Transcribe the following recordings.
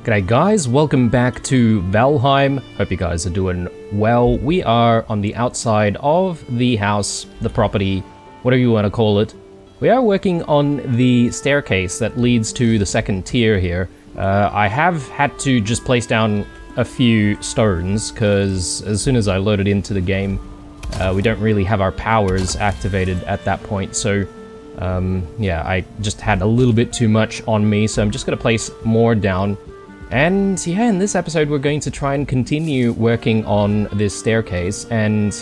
G'day guys, welcome back to Valheim. Hope you guys are doing well. We are on the outside of the house, the property, whatever you want to call it. We are working on the staircase that leads to the second tier here. I have had to just place down a few stones because as soon as I loaded into the game, we don't really have our powers activated at that point. So yeah, I just had a little bit too much on me, so I'm just going to place more down. And yeah, in this episode we're going to try and continue working on this staircase, and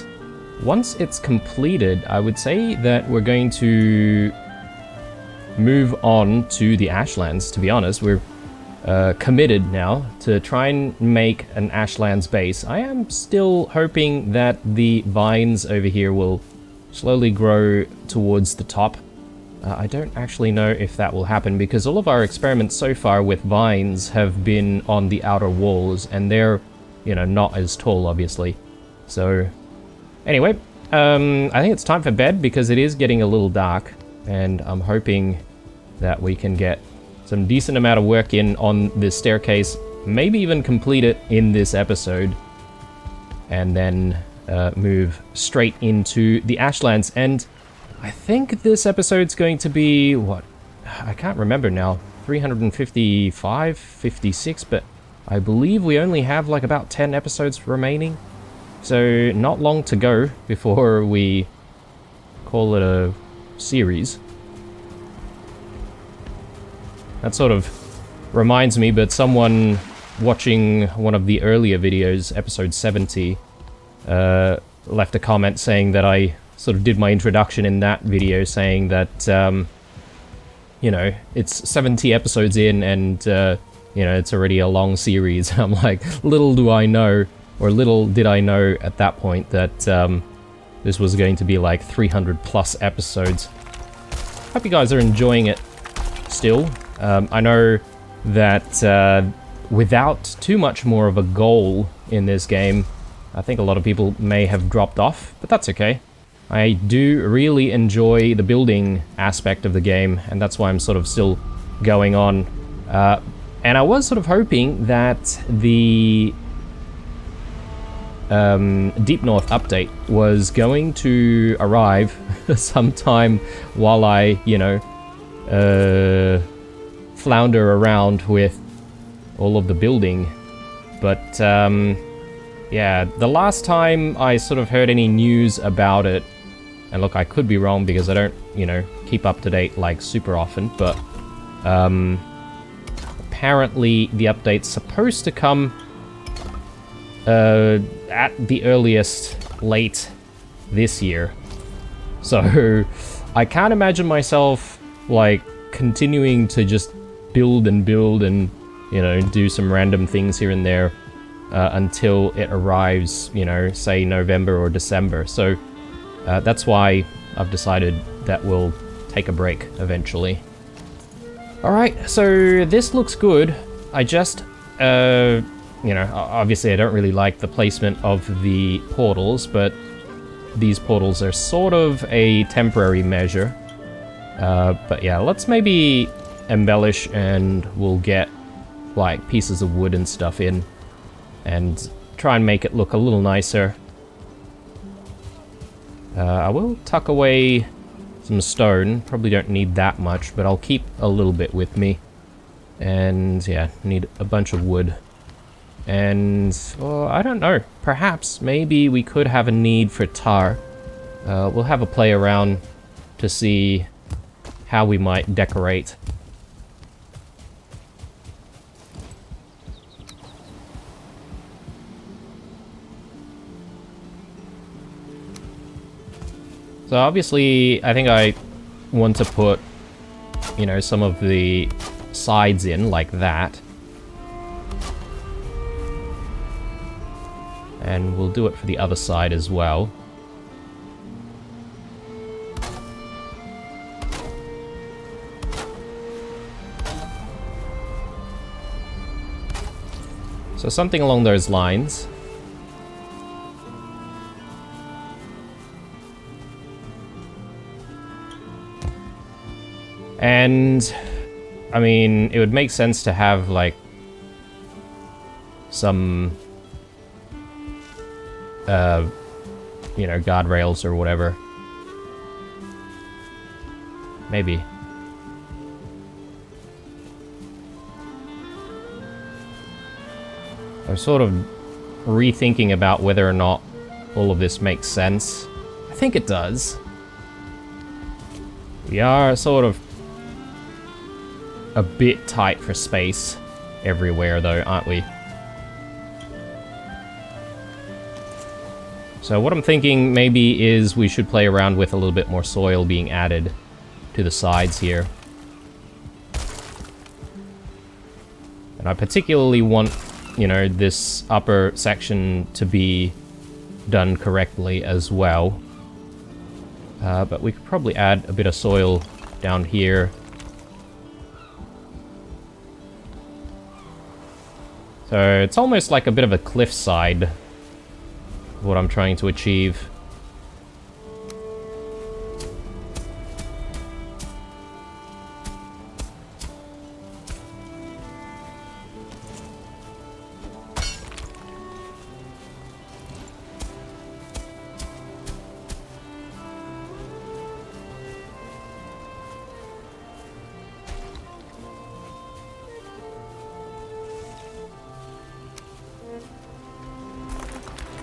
once it's completed, I would say that we're going to move on to the Ashlands. To be honest, we're committed now to try and make an Ashlands base. I am still hoping that the vines over here will slowly grow towards the top. I don't actually know if that will happen because all of our experiments so far with vines have been on the outer walls, and they're, you know, not as tall, obviously. So, anyway, I think it's time for bed because it is getting a little dark, and I'm hoping that we can get some decent amount of work in on this staircase, maybe even complete it in this episode, and then move straight into the Ashlands. And I think this episode's going to be, what, I can't remember now, 355, 56, but I believe we only have like about 10 episodes remaining. So not long to go before we call it a series. That sort of reminds me, but someone watching one of the earlier videos, episode 70, left a comment saying that I sort of did my introduction in that video saying that, you know, it's 70 episodes in and, you know, it's already a long series. I'm like, little do I know, or little did I know at that point that this was going to be like 300 plus episodes. Hope you guys are enjoying it still. I know that without too much more of a goal in this game, I think a lot of people may have dropped off, but that's okay. I do really enjoy the building aspect of the game, and that's why I'm sort of still going on. And I was sort of hoping that the Deep North update was going to arrive sometime while I, you know, flounder around with all of the building. But yeah, the last time I sort of heard any news about it, and look, I could be wrong because I don't, you know, keep up to date like super often, but apparently the update's supposed to come at the earliest late this year. So I can't imagine myself like continuing to just build and, you know, do some random things here and there until it arrives, you know, say November or December. So that's why I've decided that we'll take a break eventually. Alright, so this looks good. I just, you know, obviously I don't really like the placement of the portals, but these portals are sort of a temporary measure. But yeah, let's maybe embellish and we'll get like pieces of wood and stuff in and try and make it look a little nicer. I will tuck away some stone, probably don't need that much, but I'll keep a little bit with me. And yeah, need a bunch of wood. And, oh, I don't know, perhaps, maybe we could have a need for tar. We'll have a play around to see how we might decorate. So obviously, I think I want to put, you know, some of the sides in like that. And we'll do it for the other side as well. So something along those lines. And I mean, it would make sense to have like some, you know, guardrails or whatever. Maybe. I'm sort of rethinking about whether or not all of this makes sense. I think it does. We are sort of a bit tight for space everywhere though, aren't we? So what I'm thinking maybe is we should play around with a little bit more soil being added to the sides here. And I particularly want, you know, this upper section to be done correctly as well. But we could probably add a bit of soil down here. So it's almost like a bit of a cliffside, what I'm trying to achieve.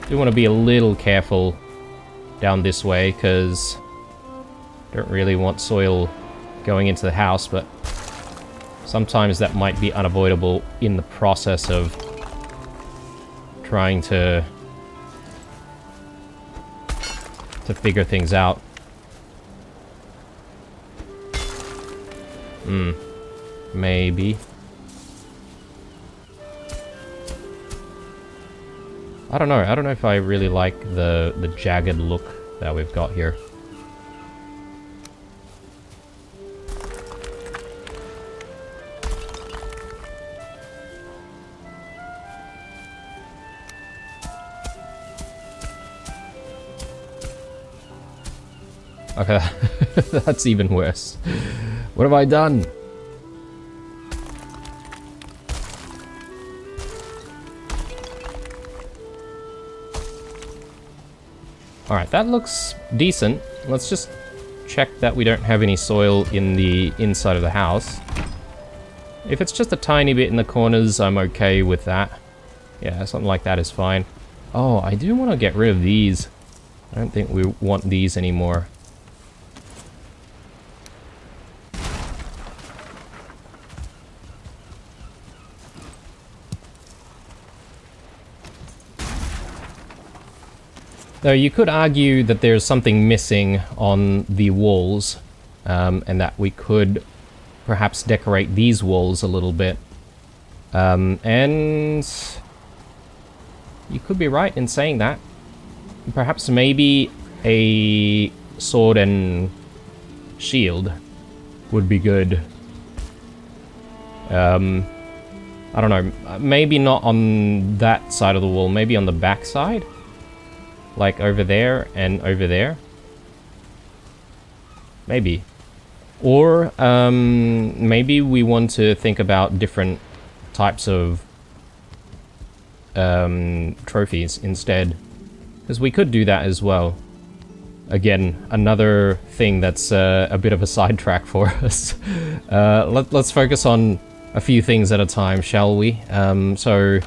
Do want to be a little careful down this way, because I don't really want soil going into the house, but sometimes that might be unavoidable in the process of trying to figure things out. Maybe. I don't know if I really like the jagged look that we've got here. Okay, that's even worse. What have I done? Alright, that looks decent. Let's just check that we don't have any soil in the inside of the house. If it's just a tiny bit in the corners, I'm okay with that. Yeah, something like that is fine. Oh, I do want to get rid of these. I don't think we want these anymore. Though you could argue that there's something missing on the walls, and that we could perhaps decorate these walls a little bit. And you could be right in saying that. Perhaps maybe a sword and shield would be good. I don't know, maybe not on that side of the wall, maybe on the back side? Like over there and over there? Maybe. Or maybe we want to think about different types of trophies instead. Because we could do that as well. Again, another thing that's a bit of a sidetrack for us. Let's focus on a few things at a time, shall we? So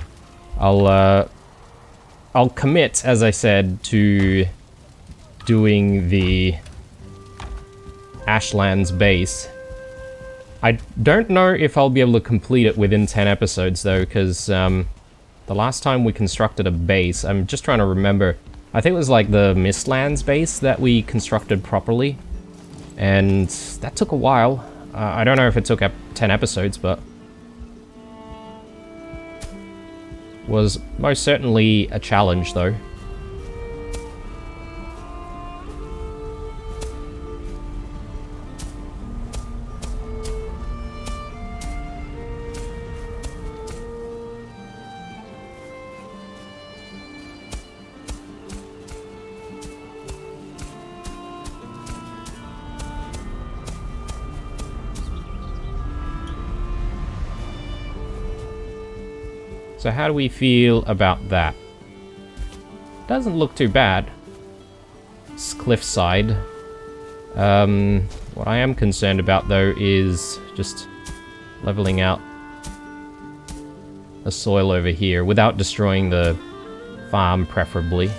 I'll commit, as I said, to doing the Ashlands base. I don't know if I'll be able to complete it within 10 episodes, though, because the last time we constructed a base, I'm just trying to remember, I think it was like the Mistlands base that we constructed properly, and that took a while. I don't know if it took 10 episodes, but was most certainly a challenge, though. So how do we feel about that? Doesn't look too bad. It's cliffside. What I am concerned about though is just leveling out the soil over here without destroying the farm, preferably.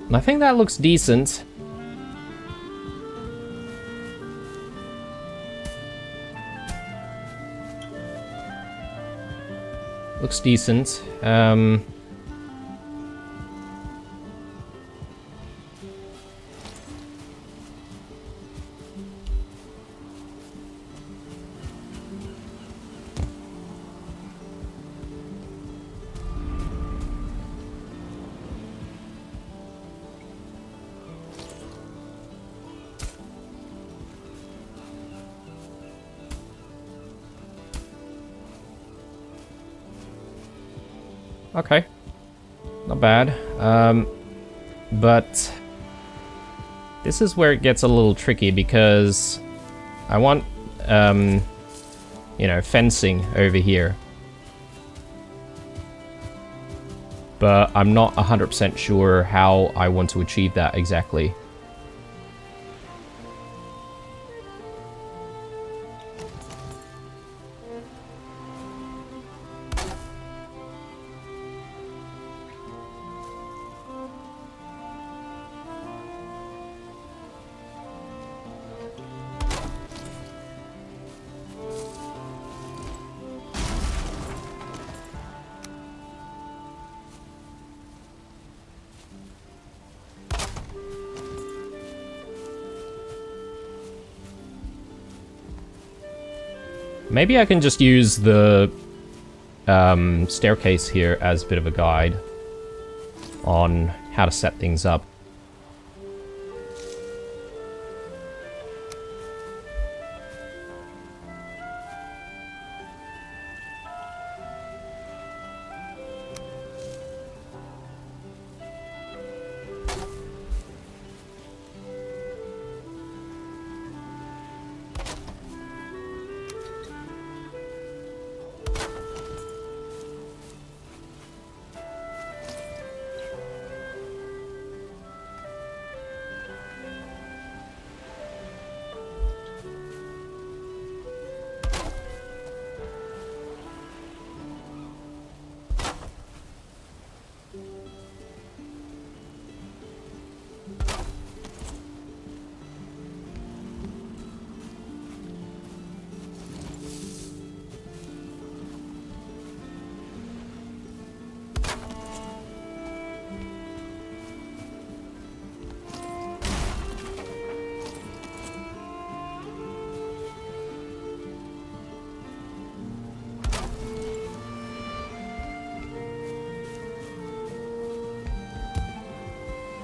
And I think that looks decent. Looks decent. Okay. Not bad. But this is where it gets a little tricky because I want, you know, fencing over here. But I'm not 100% sure how I want to achieve that exactly. Maybe I can just use the staircase here as a bit of a guide on how to set things up.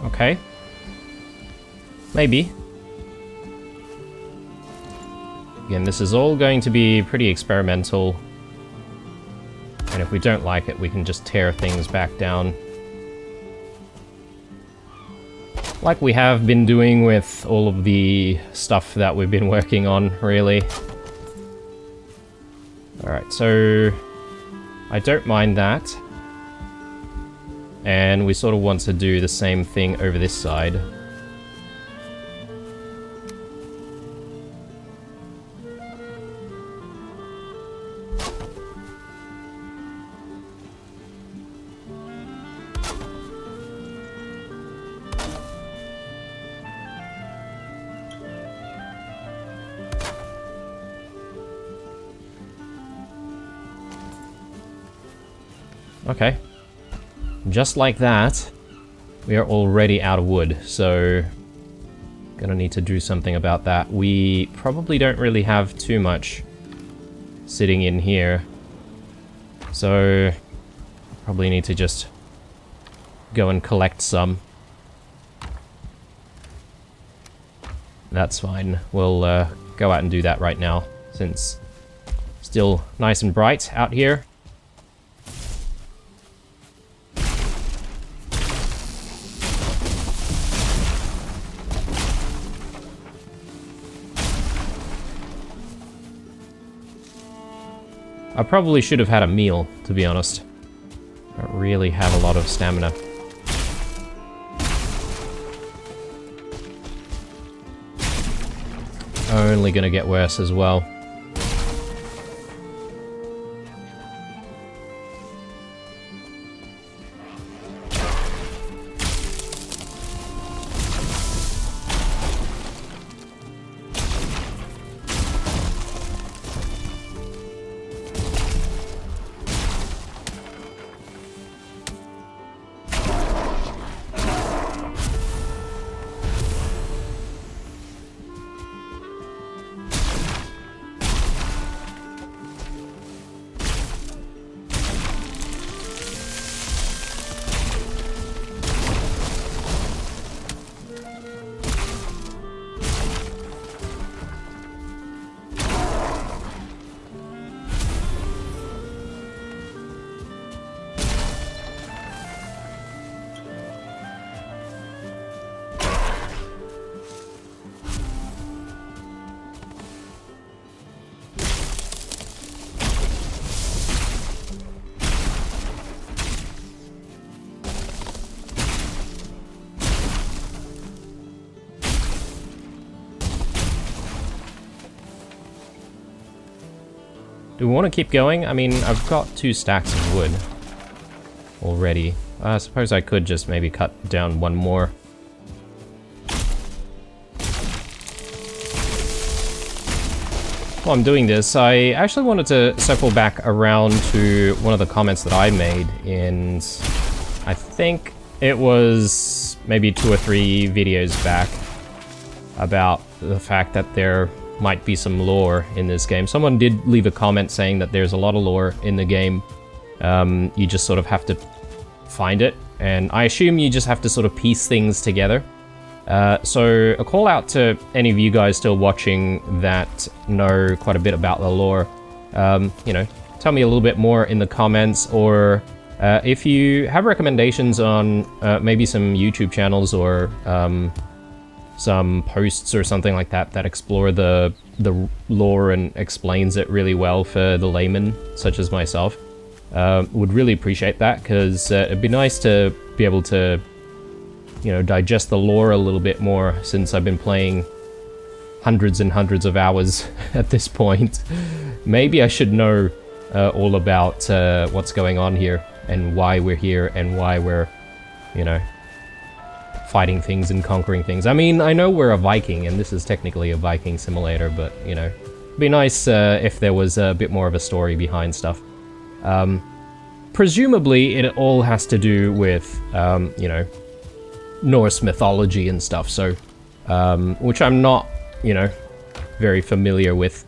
Okay. Maybe. Again, this is all going to be pretty experimental. And if we don't like it, we can just tear things back down. Like we have been doing with all of the stuff that we've been working on, really. Alright, so I don't mind that. And we sort of want to do the same thing over this side. Okay. Just like that, we are already out of wood, so gonna need to do something about that. We probably don't really have too much sitting in here, so probably need to just go and collect some. That's fine. We'll go out and do that right now, since it's still nice and bright out here. I probably should have had a meal, to be honest. I don't really have a lot of stamina. Only gonna get worse as well. Do we want to keep going? I mean, I've got 2 stacks of wood already. I suppose I could just maybe cut down 1 more. While I'm doing this, I actually wanted to circle back around to one of the comments that I made in, I think it was maybe 2 or 3 videos back, about the fact that there might be some lore in this game. Someone did leave a comment saying that there's a lot of lore in the game. You just sort of have to find it, and I assume you just have to sort of piece things together. So a call out to any of you guys still watching that know quite a bit about the lore. You know, tell me a little bit more in the comments, or if you have recommendations on maybe some YouTube channels or some posts or something like that that explore the lore and explains it really well for the layman such as myself. Would really appreciate that, because it'd be nice to be able to, you know, digest the lore a little bit more, since I've been playing hundreds and hundreds of hours at this point. Maybe I should know all about what's going on here, and why we're here, and why we're, you know, fighting things and conquering things. I mean, I know we're a Viking, and this is technically a Viking simulator, but, you know, it'd be nice if there was a bit more of a story behind stuff. Presumably, it all has to do with, you know, Norse mythology and stuff, so, which I'm not, you know, very familiar with.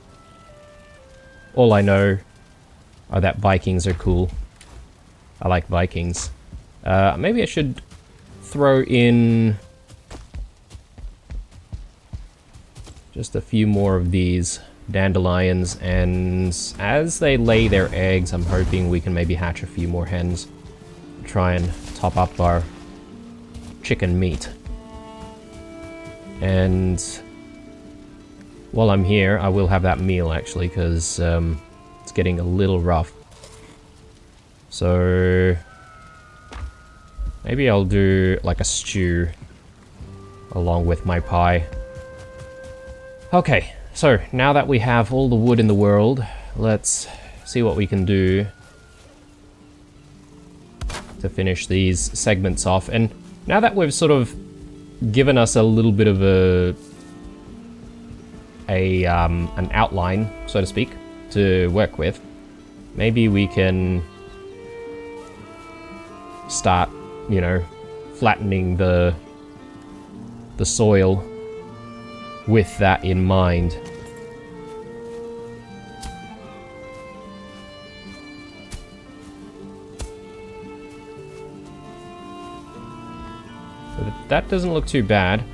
All I know are that Vikings are cool. I like Vikings. Maybe I should throw in just a few more of these dandelions, and as they lay their eggs, I'm hoping we can maybe hatch a few more hens, try and top up our chicken meat. And while I'm here, I will have that meal actually, because it's getting a little rough. So maybe I'll do like a stew along with my pie. Okay, so now that we have all the wood in the world, let's see what we can do to finish these segments off. And now that we've sort of given us a little bit of an outline, so to speak, to work with, maybe we can start, you know, flattening the soil with that in mind. So that doesn't look too bad.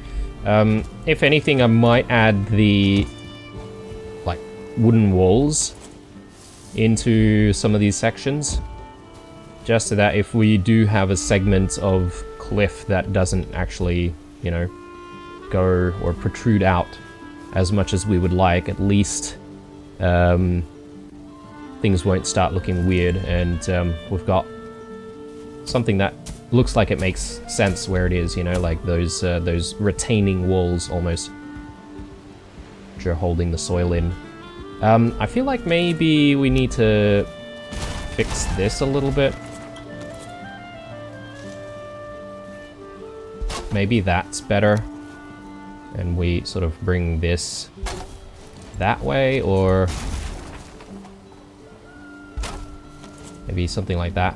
If anything, I might add the like wooden walls into some of these sections, just so that if we do have a segment of cliff that doesn't actually, you know, go or protrude out as much as we would like, at least the things won't start looking weird, and we've got something that looks like it makes sense where it is, you know, like those retaining walls almost, which are holding the soil in. I feel like maybe we need to fix this a little bit. Maybe that's better. And we sort of bring this that way, or maybe something like that.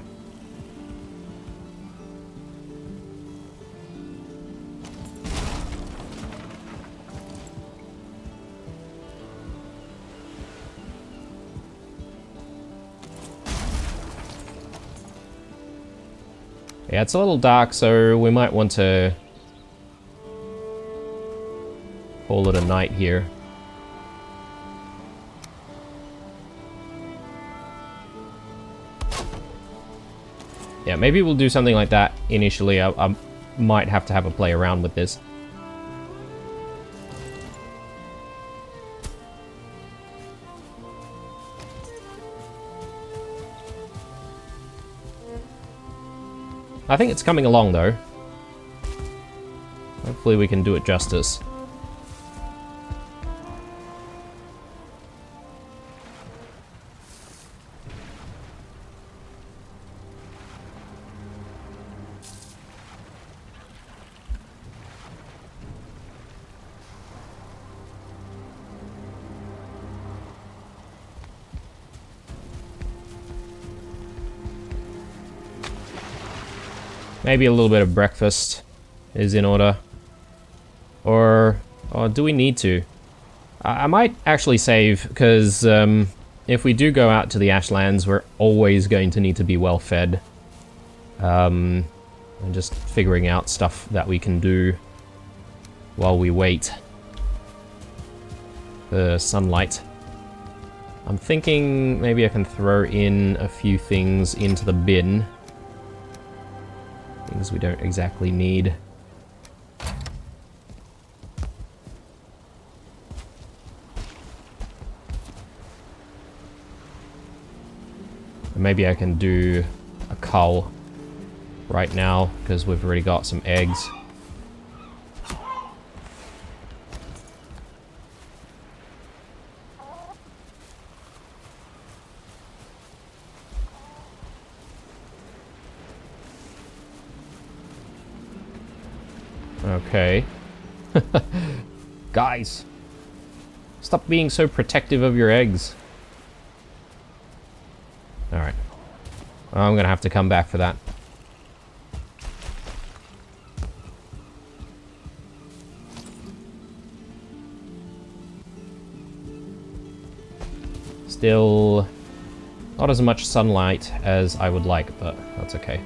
Yeah, it's a little dark, so we might want to call it a night here. Yeah, maybe we'll do something like that initially. I might have to have a play around with this. I think it's coming along, though. Hopefully we can do it justice. Maybe a little bit of breakfast is in order. Or do we need to? I might actually save, because if we do go out to the Ashlands, we're always going to need to be well fed. And just figuring out stuff that we can do while we wait for sunlight. I'm thinking maybe I can throw in a few things into the bin. Things we don't exactly need. Maybe I can do a cull right now, because we've already got some eggs. Okay. Guys, stop being so protective of your eggs. Alright. I'm gonna have to come back for that. Still not as much sunlight as I would like, but that's okay.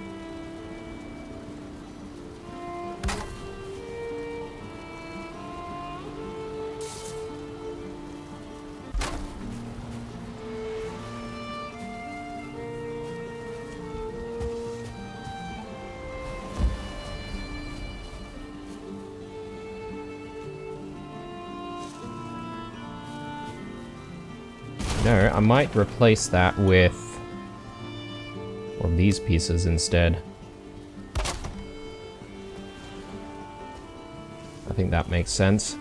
No, I might replace that with one of these pieces instead. I think that makes sense.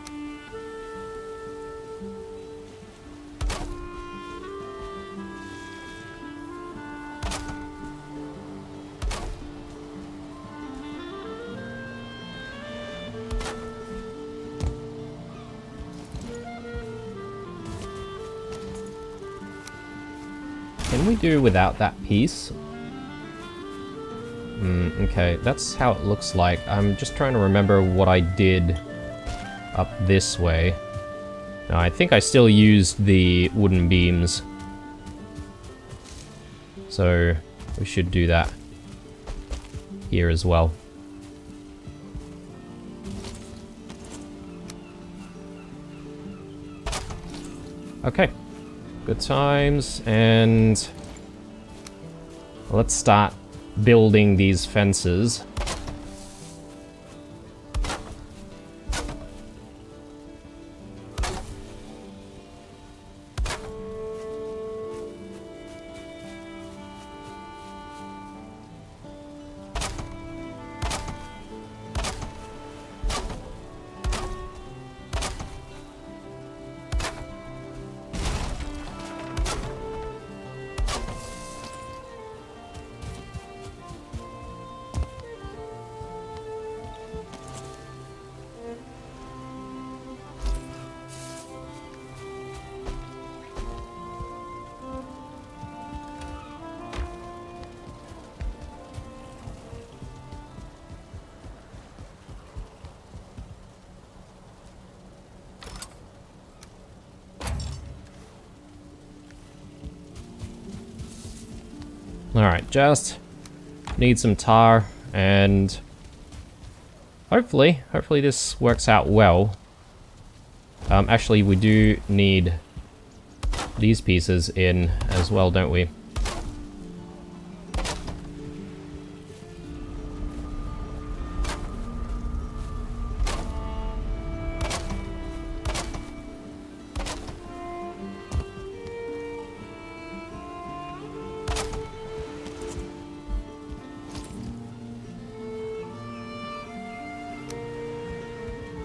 Can we do without that piece? Okay, that's how it looks like. I'm just trying to remember what I did up this way. No, I think I still used the wooden beams. So we should do that here as well. Okay. Good times, and let's start building these fences. Alright, just need some tar, and hopefully this works out well. Actually, we do need these pieces in as well, don't we?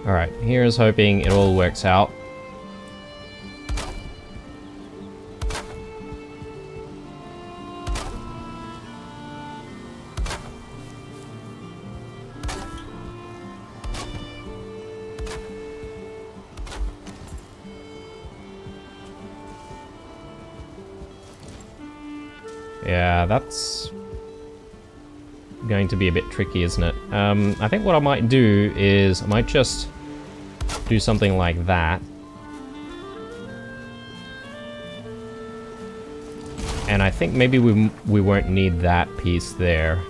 Alright, here's hoping it all works out. Yeah, that's going to be a bit tricky, isn't it? I think what I might do is I might just do something like that. And I think maybe we won't need that piece there.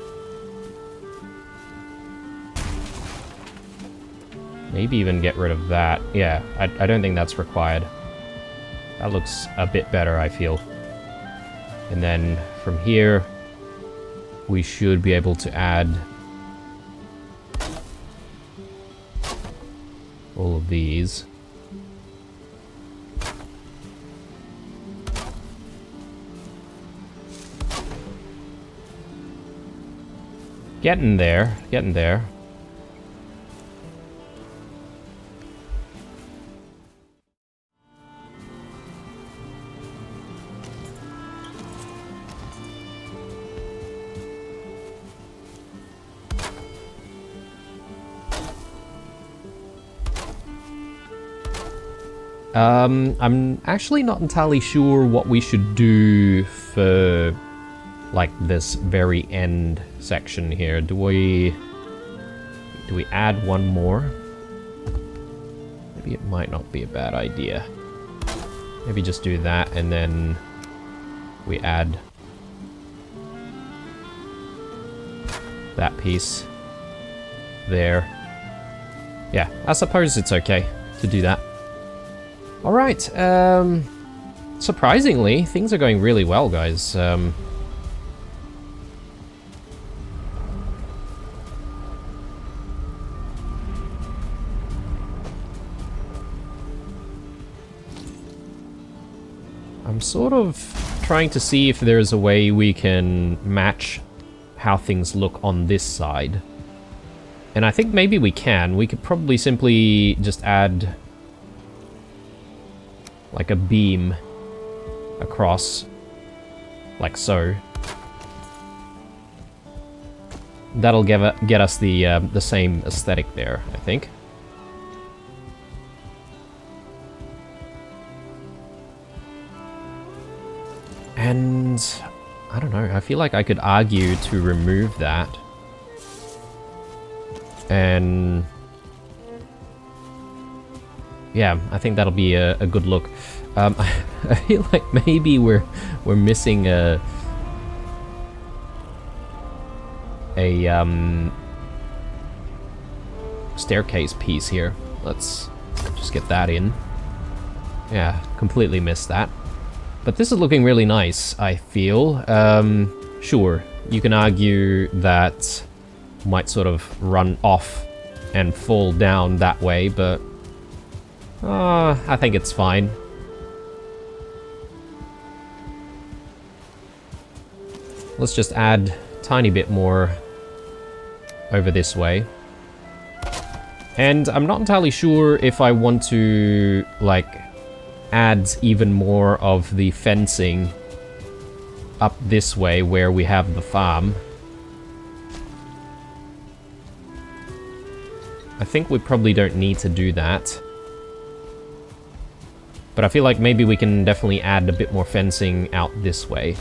Maybe even get rid of that. Yeah, I don't think that's required. That looks a bit better, I feel. And then from here, we should be able to add all of these. Getting there, getting there. I'm actually not entirely sure what we should do for, like, this very end section here. Do we add one more? Maybe it might not be a bad idea. Maybe just do that, and then we add that piece there. Yeah, I suppose it's okay to do that. Alright, surprisingly, things are going really well, guys. I'm sort of trying to see if there's a way we can match how things look on this side. And I think maybe we can. We could probably simply just add like a beam across, like so. That'll get us the same aesthetic there, I think. And I don't know, I feel like I could argue to remove that. And yeah, I think that'll be a good look. I feel like maybe we're missing a staircase piece here. Let's just get that in. Yeah, completely missed that. But this is looking really nice, I feel. Sure, you can argue that might sort of run off and fall down that way, but I think it's fine. Let's just add a tiny bit more over this way. And I'm not entirely sure if I want to, like, add even more of the fencing up this way where we have the farm. I think we probably don't need to do that. But I feel like maybe we can definitely add a bit more fencing out this way.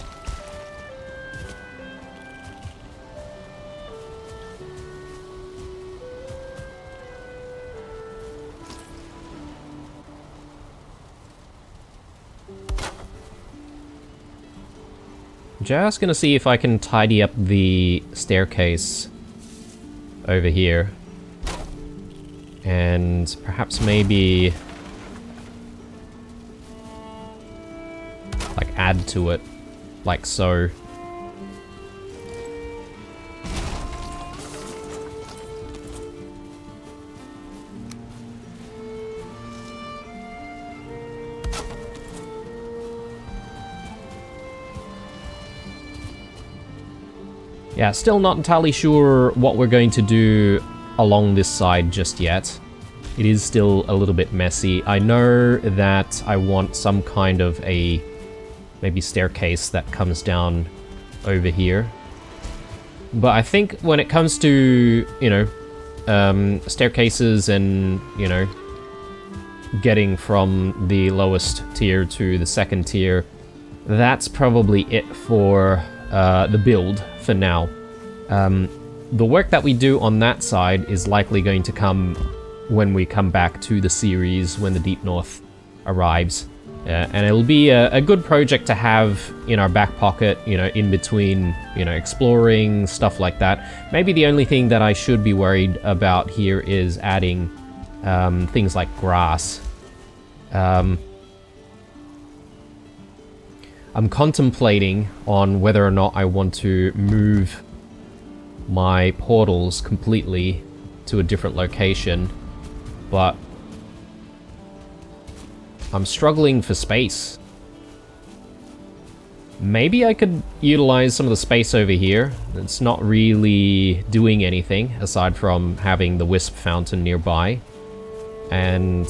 Just gonna see if I can tidy up the staircase over here. And perhaps maybe like add to it, like so. Yeah, still not entirely sure what we're going to do along this side just yet. It is still a little bit messy. I know that I want some kind of a maybe staircase that comes down over here. But I think when it comes to, you know, staircases and, you know, getting from the lowest tier to the second tier, that's probably it for the build for now. The work that we do on that side is likely going to come when we come back to the series, when the Deep North arrives. And it'll be a good project to have in our back pocket, you know, in between, you know, exploring, stuff like that. Maybe the only thing that I should be worried about here is adding things like grass. I'm contemplating on whether or not I want to move my portals completely to a different location, but I'm struggling for space. Maybe I could utilize some of the space over here. It's not really doing anything aside from having the Wisp Fountain nearby, and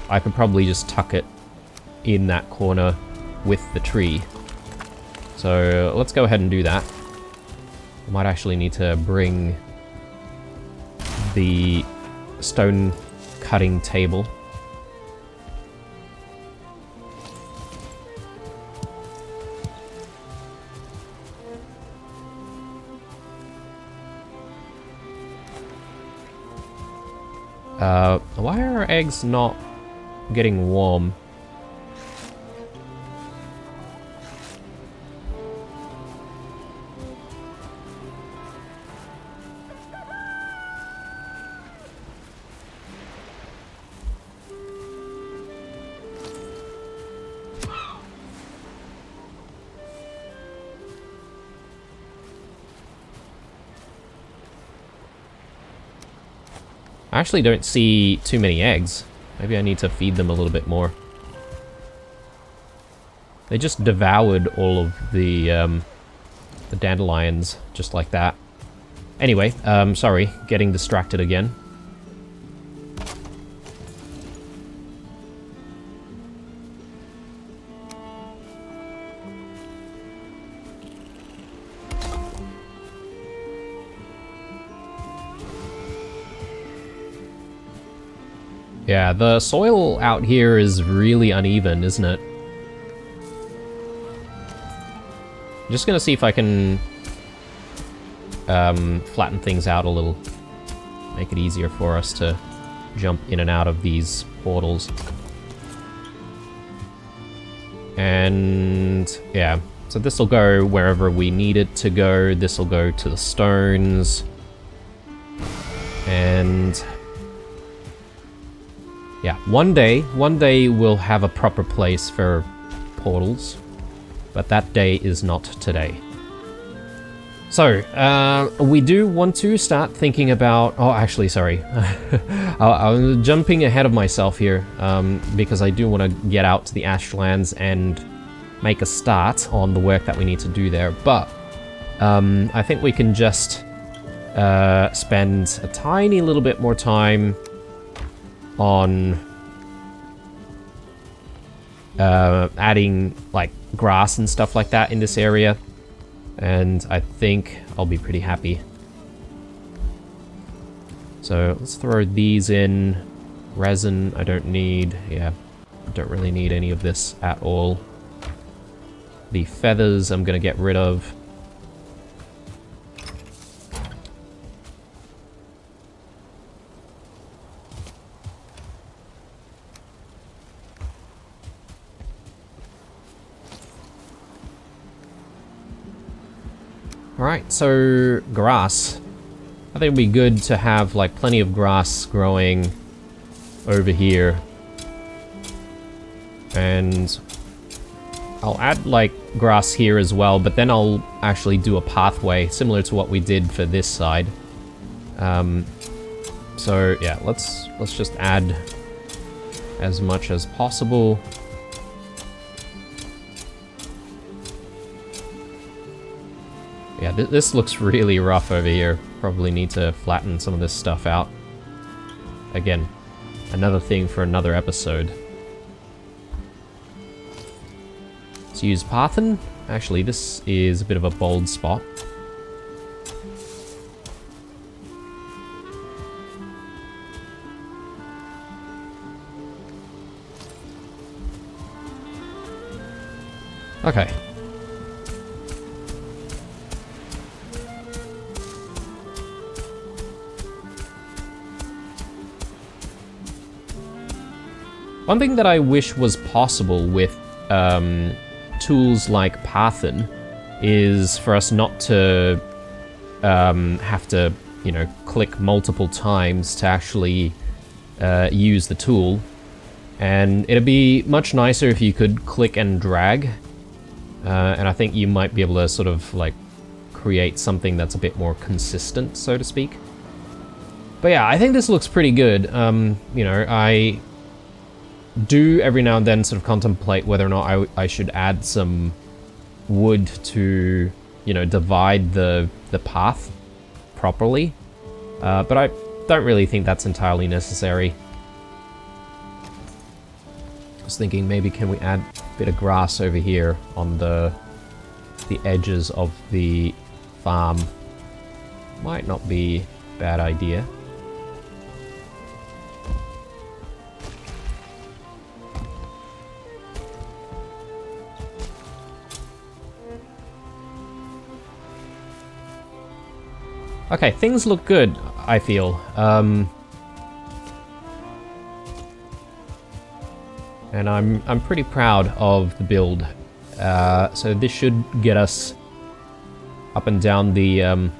I could probably just tuck it in that corner with the tree. So let's go ahead and do that. I might actually need to bring the stone cutting table. Why are our eggs not getting warm? I actually don't see too many eggs. Maybe I need to feed them a little bit more. They just devoured all of the dandelions, just like that. Anyway, sorry, getting distracted again. Yeah, the soil out here is really uneven, isn't it? I'm just gonna see if I can flatten things out a little. Make it easier for us to jump in and out of these portals. And yeah, so this will go wherever we need it to go. This will go to the stones. And yeah, one day we'll have a proper place for portals, but that day is not today. So, we do want to start thinking about... Oh, actually, sorry. I'm jumping ahead of myself here, because I do want to get out to the Ashlands and make a start on the work that we need to do there. But, I think we can just spend a tiny little bit more time on adding like grass and stuff like that in this area, and I think I'll be pretty happy. So let's throw these in. Resin I don't need. Yeah, I don't really need any of this at all. The feathers I'm gonna get rid of. Alright, so grass. I think it'd be good to have like plenty of grass growing over here. And I'll add like grass here as well, but then I'll actually do a pathway similar to what we did for this side. So yeah, let's just add as much as possible. Yeah, this looks really rough over here. Probably need to flatten some of this stuff out. Again, another thing for another episode. Let's use Parthen. Actually, this is a bit of a bold spot. Okay. One thing that I wish was possible with tools like Parthen is for us not to have to, you know, click multiple times to actually use the tool. And it'd be much nicer if you could click and drag. And I think you might be able to sort of like create something that's a bit more consistent, so to speak. But yeah, I think this looks pretty good. You know, I do every now and then sort of contemplate whether or not I should add some wood to, you know, divide the path properly. But I don't really think that's entirely necessary. I was thinking maybe can we add a bit of grass over here on the edges of the farm. Might not be a bad idea. Okay, things look good, I feel. And I'm pretty proud of the build. So this should get us up and down the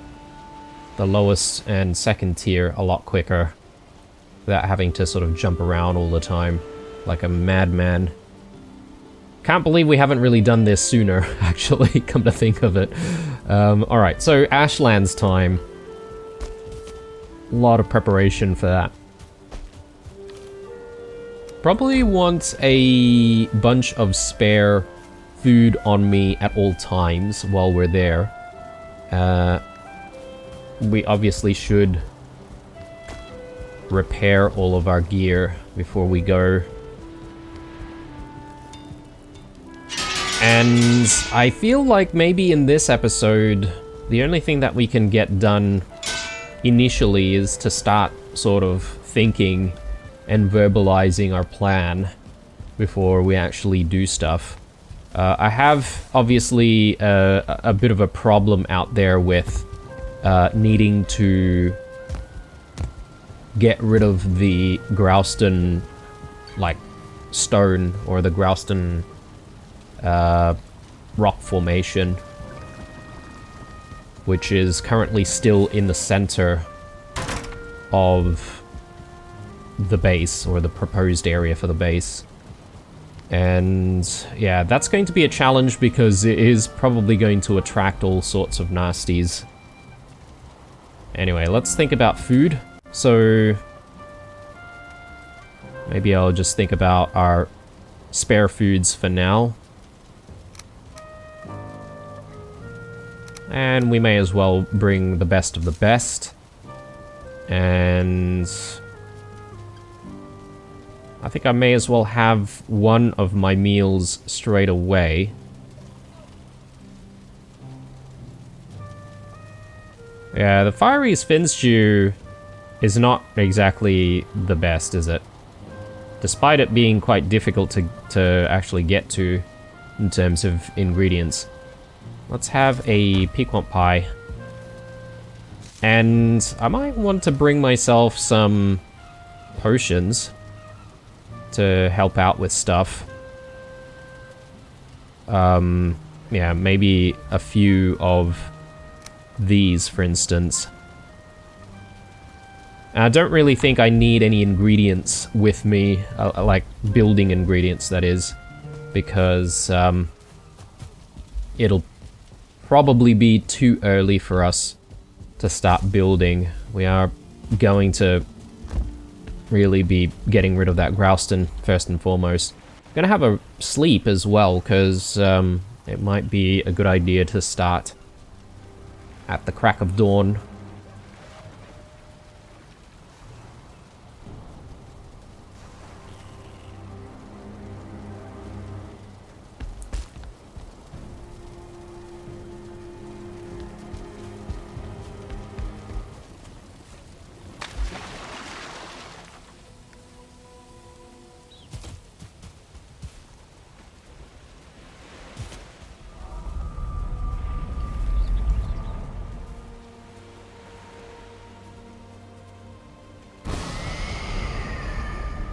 lowest and second tier a lot quicker, without having to sort of jump around all the time like a madman. Can't believe we haven't really done this sooner, actually, come to think of it. Alright, so Ashlands time. A lot of preparation for that. Probably want a bunch of spare food on me at all times while we're there. We obviously should repair all of our gear before we go. And I feel like maybe in this episode, the only thing that we can get done initially is to start sort of thinking and verbalizing our plan before we actually do stuff. I have obviously a bit of a problem out there with needing to get rid of the Growston like stone or the Growston rock formation, which is currently still in the center of the base, or the proposed area for the base. And yeah, that's going to be a challenge because it is probably going to attract all sorts of nasties. Anyway, let's think about food. So maybe I'll just think about our spare foods for now. And we may as well bring the best of the best. And I think I may as well have one of my meals straight away. Yeah, the fiery fin stew is not exactly the best, is it? Despite it being quite difficult to actually get to in terms of ingredients. Let's have a piquant pie. And I might want to bring myself some potions to help out with stuff. Yeah, maybe a few of these, for instance. I don't really think I need any ingredients with me, like building ingredients, that is, because it'll probably be too early for us to start building. We are going to really be getting rid of that Grouston first and foremost. Gonna have a sleep as well, because it might be a good idea to start at the crack of dawn.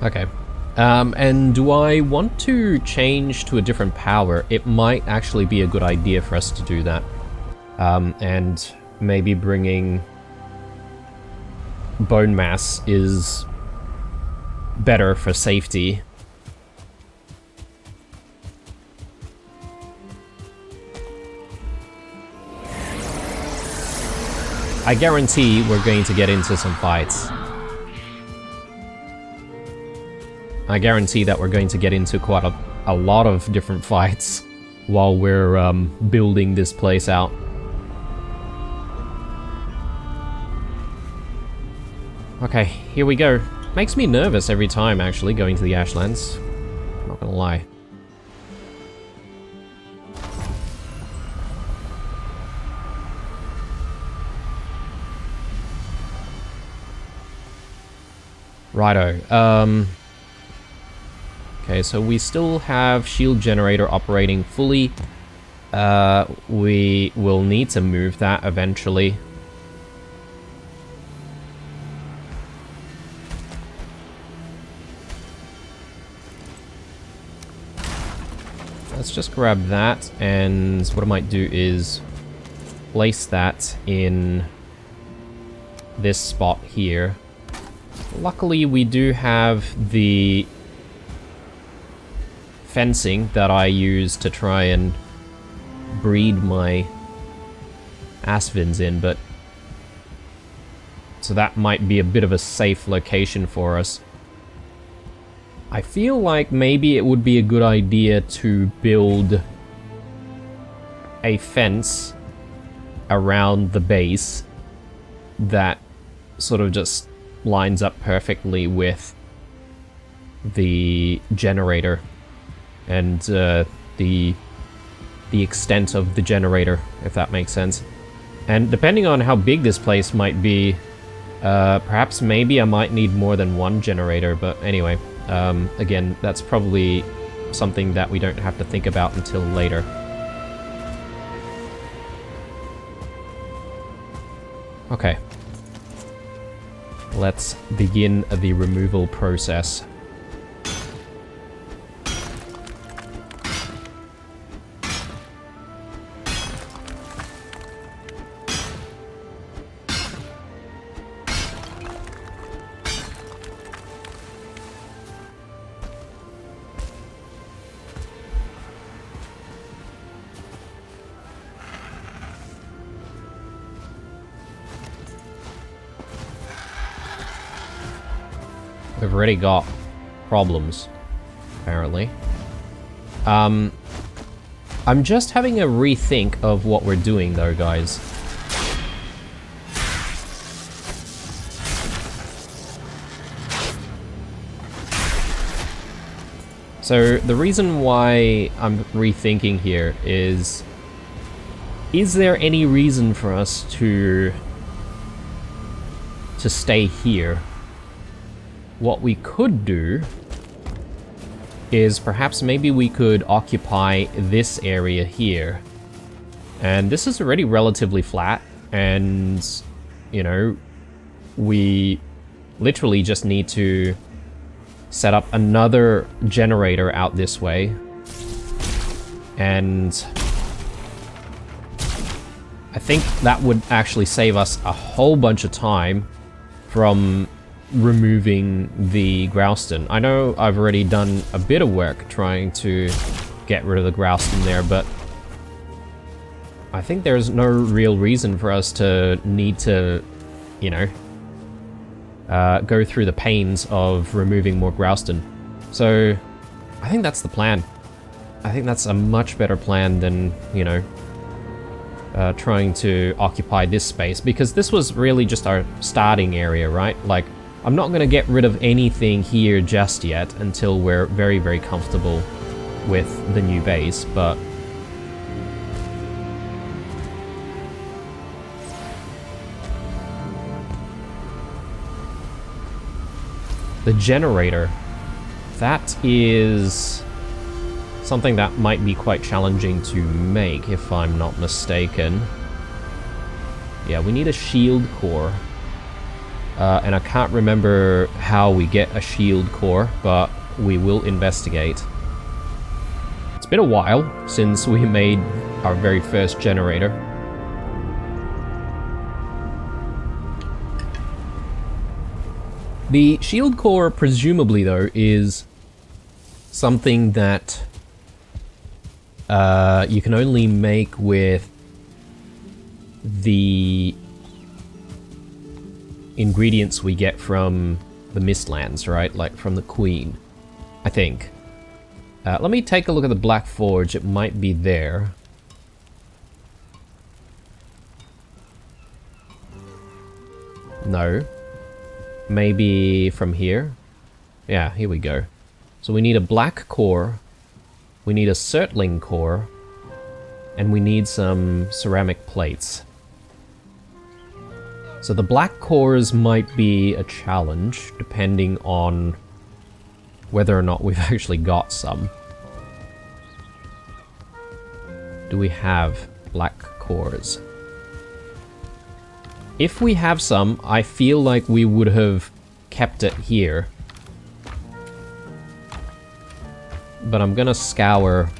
Okay. And do I want to change to a different power? It might actually be a good idea for us to do that. And maybe bringing bone mass is better for safety. I guarantee we're going to get into some fights. I guarantee that we're going to get into quite a lot of different fights while we're building this place out. Okay, here we go. Makes me nervous every time, actually, going to the Ashlands. Not gonna lie. Righto, okay, so we still have shield generator operating fully. We will need to move that eventually. Let's just grab that, and what I might do is place that in this spot here. Luckily, we do have the fencing that I use to try and breed my Asvins in, but so that might be a bit of a safe location for us. I feel like maybe it would be a good idea to build a fence around the base that sort of just lines up perfectly with the generator and the extent of the generator, if that makes sense. And depending on how big this place might be, perhaps maybe I might need more than one generator, but anyway, again, that's probably something that we don't have to think about until later. Okay. Let's begin the removal process. We've already got problems, apparently. I'm just having a rethink of what we're doing, though, guys. So, the reason why I'm rethinking here is there any reason for us to stay here? What we could do is perhaps maybe we could occupy this area here. And this is already relatively flat, and, you know, we literally just need to set up another generator out this way. And I think that would actually save us a whole bunch of time from removing the Growston. I know I've already done a bit of work trying to get rid of the Growston there, but I think there's no real reason for us to need to, you know, go through the pains of removing more Growston. So I think that's the plan. I think that's a much better plan than, you know, trying to occupy this space, because this was really just our starting area, right? Like, I'm not going to get rid of anything here just yet until we're very, very comfortable with the new base, but the generator, that is something that might be quite challenging to make, if I'm not mistaken. Yeah, we need a shield core. And I can't remember how we get a shield core, but we will investigate. It's been a while since we made our very first generator. The shield core, presumably though, is something that you can only make with the ingredients we get from the Mistlands, right? Like from the Queen, I think. Let me take a look at the Black Forge. It might be there. No. Maybe from here? Yeah, here we go. So we need a black core, we need a Surtling core, and we need some ceramic plates. So the black cores might be a challenge, depending on whether or not we've actually got some. Do we have black cores? If we have some, I feel like we would have kept it here. But I'm gonna scour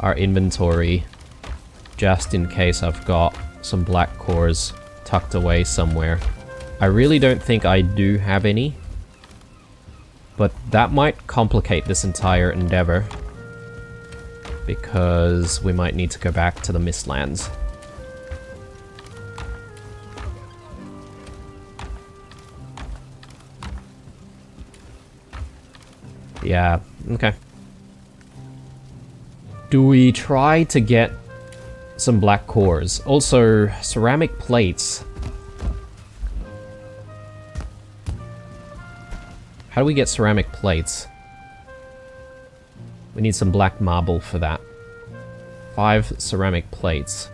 our inventory just in case I've got some black cores tucked away somewhere. I really don't think I do have any, but that might complicate this entire endeavor, because we might need to go back to the Mistlands. Yeah, okay. Do we try to get some black cores? Also, ceramic plates. How do we get ceramic plates? We need some black marble for that. 5 ceramic plates.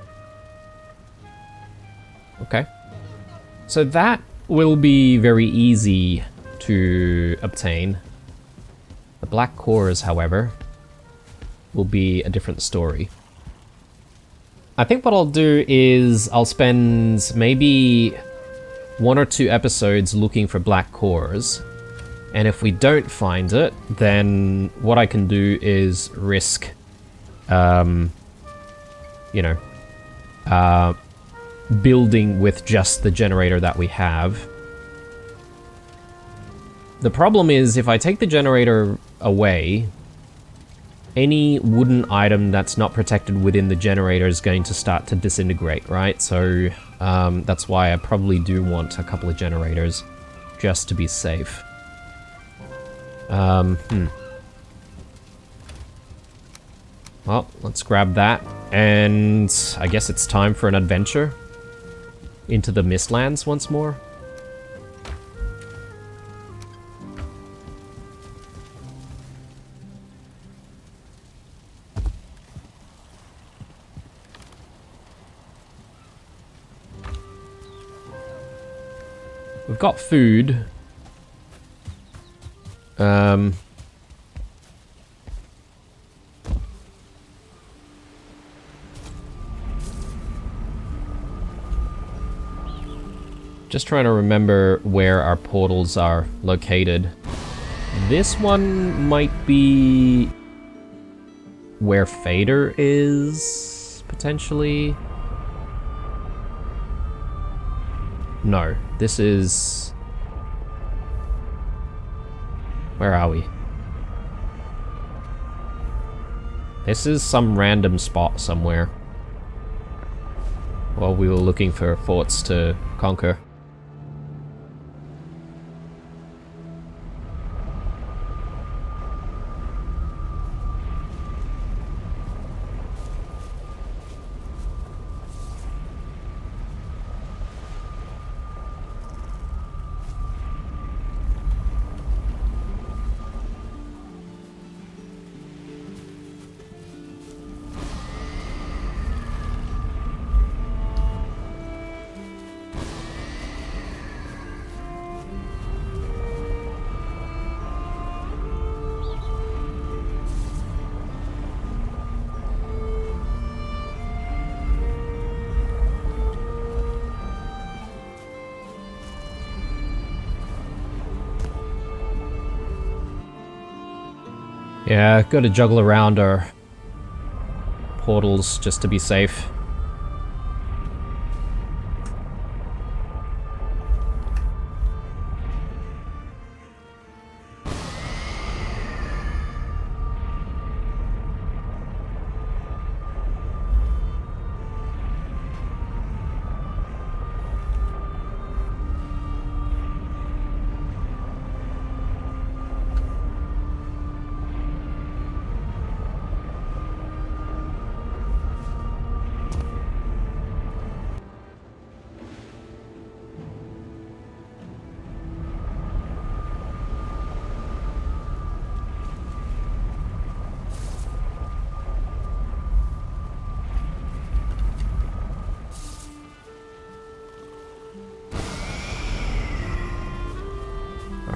Okay. So that will be very easy to obtain. The black cores, however, will be a different story. I think what I'll do is I'll spend maybe 1 or 2 episodes looking for black cores, and if we don't find it, then what I can do is risk, you know, building with just the generator that we have. The problem is, if I take the generator away, any wooden item that's not protected within the generator is going to start to disintegrate, right? So that's why I probably do want a couple of generators, just to be safe. Well, let's grab that, and I guess it's time for an adventure into the Mistlands once more. We've got food. Just trying to remember where our portals are located. This one might be where Favour is, potentially. No, this is... Where are we? This is some random spot somewhere. While we were looking for forts to conquer. Yeah, gotta juggle around our portals just to be safe.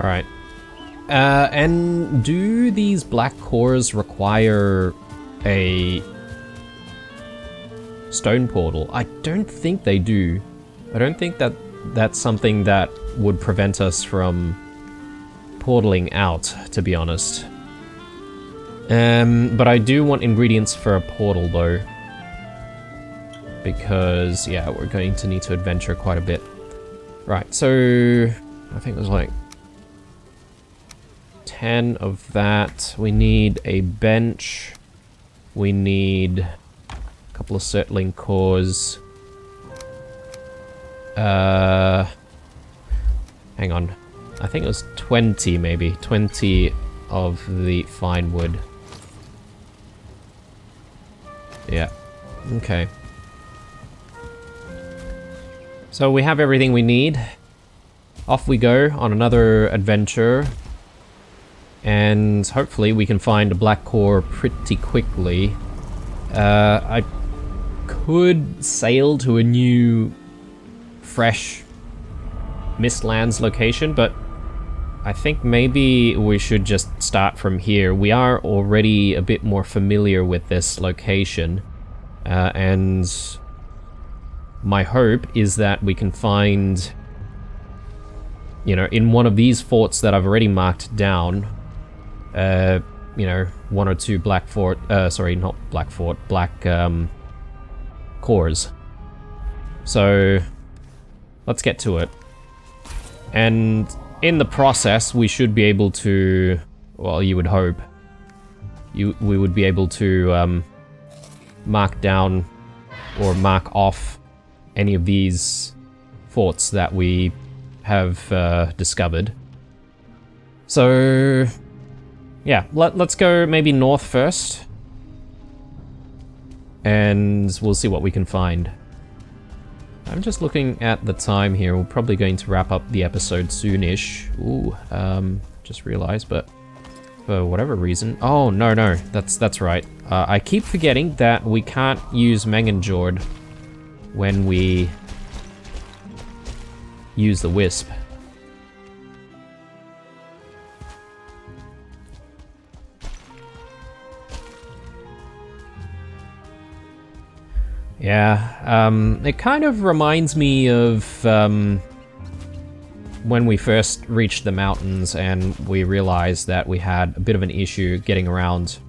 Alright. And do these black cores require a stone portal? I don't think they do. I don't think that that's something that would prevent us from portaling out, to be honest. But I do want ingredients for a portal, though. Because, yeah, we're going to need to adventure quite a bit. Right, so... I think there's like 10 of that. We need a bench. We need a couple of settling cores. Hang on. I think it was 20 maybe. 20 of the fine wood. Yeah. Okay. So we have everything we need. Off we go on another adventure. And hopefully we can find a black core pretty quickly. I could sail to a new, fresh Mistlands location, but I think maybe we should just start from here. We are already a bit more familiar with this location, and my hope is that we can find, you know, in one of these forts that I've already marked down, you know, one or two black cores. So let's get to it. And in the process, we should be able to, well, you would hope, we would be able to mark down or mark off any of these forts that we have discovered. So yeah, let's go maybe north first, and we'll see what we can find. I'm just looking at the time here. We're probably going to wrap up the episode soonish. Ooh, just realized, but for whatever reason... Oh, no, that's right. I keep forgetting that we can't use Mengenjord when we use the Wisp. Yeah, it kind of reminds me of when we first reached the mountains and we realized that we had a bit of an issue getting around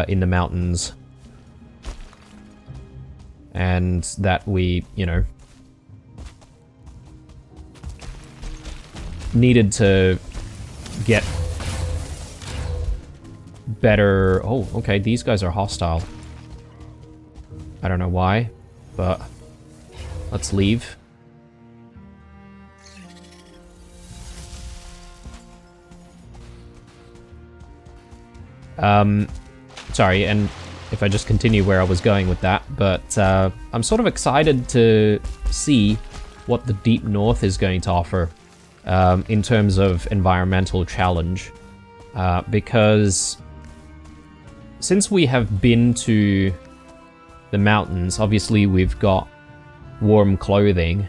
in the mountains. And that we, you know, needed to get better... Oh, okay, these guys are hostile. I don't know why, but let's leave. Sorry, and if I just continue where I was going with that, but I'm sort of excited to see what the Deep North is going to offer in terms of environmental challenge, because since we have been to the mountains, obviously we've got warm clothing.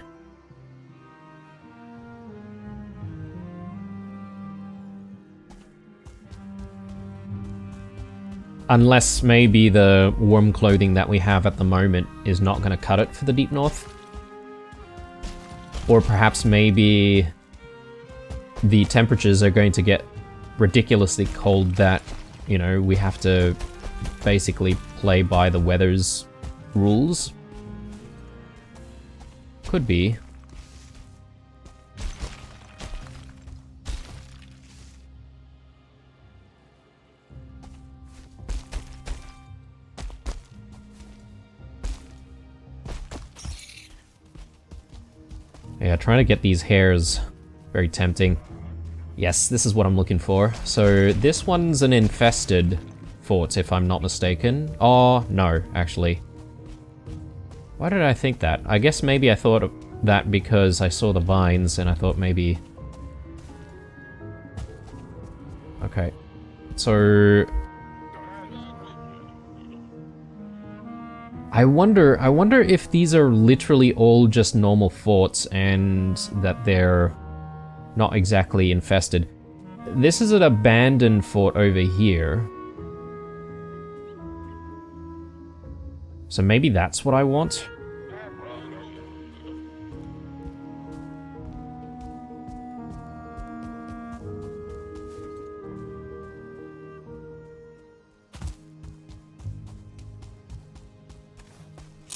Unless maybe the warm clothing that we have at the moment is not going to cut it for the Deep North. Or perhaps maybe the temperatures are going to get ridiculously cold that, you know, we have to basically play by the weather's rules. Could be. Yeah, trying to get these hairs, very tempting. Yes, this is what I'm looking for. So this one's an infested fort, if I'm not mistaken. Oh, no, actually. Why did I think that? I guess maybe I thought of that because I saw the vines and I thought maybe... Okay, so... I wonder if these are literally all just normal forts and that they're not exactly infested. This is an abandoned fort over here. So maybe that's what I want?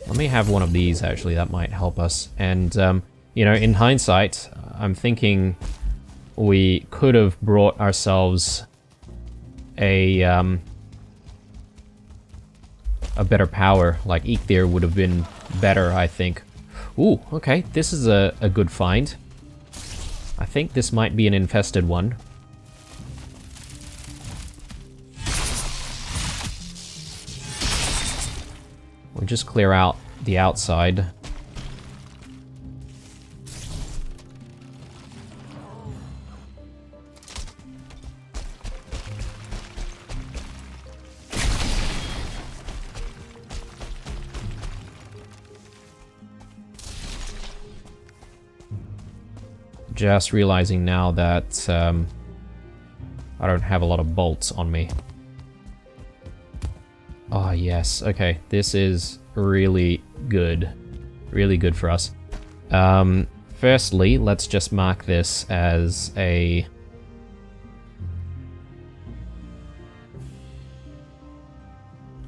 Let me have one of these, actually, that might help us. And, you know, in hindsight, I'm thinking we could have brought ourselves a better power. Like, Eikthyr would have been better, I think. Ooh, okay, this is a good find. I think this might be an infested one. We'll just clear out the outside. Just realizing now that I don't have a lot of bolts on me. Oh, yes. Okay, this is really good. Really good for us. Firstly, let's just mark this as a...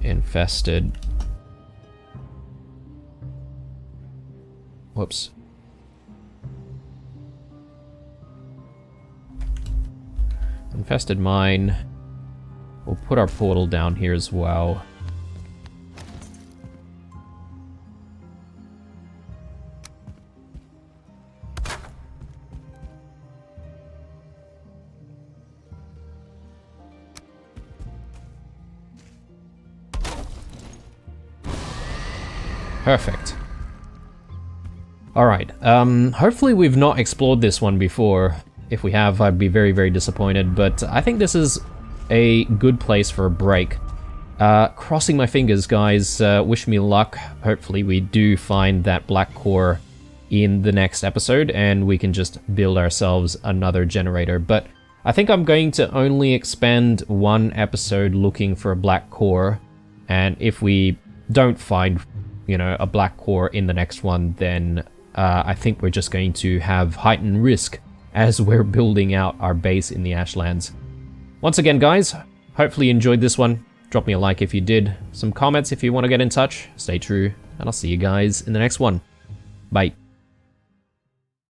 infested... Whoops. Infested mine. We'll put our portal down here as well. Perfect. Alright, hopefully we've not explored this one before. If we have, I'd be very, very disappointed, but I think this is a good place for a break. Crossing my fingers, guys, wish me luck. Hopefully we do find that black core in the next episode, and we can just build ourselves another generator. But I think I'm going to only expend one episode looking for a black core, and if we don't find, you know, a black core in the next one, then I think we're just going to have heightened risk as we're building out our base in the Ashlands. Once again, guys, hopefully you enjoyed this one. Drop me a like if you did, some comments if you want to get in touch. Stay true, and I'll see you guys in the next one. Bye.